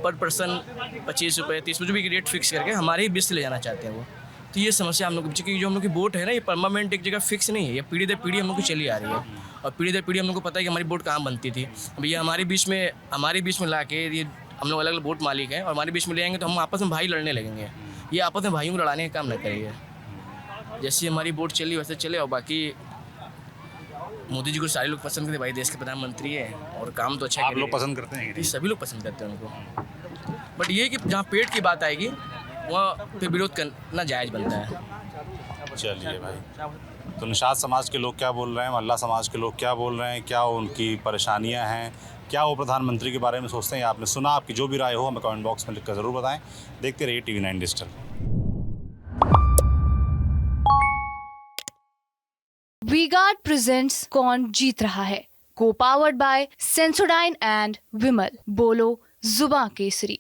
पर पर्सन 25 रुपये 30 रुपये भी रेट फिक्स करके हमारे ही बीच से ले जाना चाहते हैं वो। तो ये समस्या हम लोग की, क्योंकि जो हम लोग की बोट है ना, ये परमानेंट एक जगह फिक्स नहीं है, ये पीढ़ी दर पीढ़ी हम लोग की चली आ रही है। और पीढ़ी दर पीढ़ी हम लोग को पता है कि हमारी बोट कहाँ बनती थी। अब ये हमारे बीच में ला के, ये हम लोग अलग अलग बोट मालिक हैं और हमारे बीच में ले आएंगे तो हम आपस में भाई लड़ने लगेंगे। ये आपस में भाइयों को लड़ाने का काम न करिए। जैसे हमारी बोट चली वैसे चले। और बाकी मोदी जी को सारे लोग पसंद करते, भाई देश के प्रधानमंत्री है और काम तो अच्छा आप लोग पसंद करते हैं? ये सभी लोग पसंद करते हैं उनको। बट ये कि जहाँ पेट की बात आएगी वहाँ फिर विरोध करना जायज़ बनता है। चलिए भाई, तो निषाद समाज के लोग क्या बोल रहे हैं, मल्ला समाज के लोग क्या बोल रहे हैं, क्या उनकी परेशानियां हैं, क्या वो प्रधानमंत्री के बारे में सोचते हैं, आपने सुना। आपकी जो भी राय हो हमें कमेंट बॉक्स में लिखकर ज़रूर बताएं। देखते रहिए TV9 digital. We guard presents कौन जीत रहा है, को पावर्ड बाय सेंसोडाइन एंड विमल, बोलो जुबां केसरी।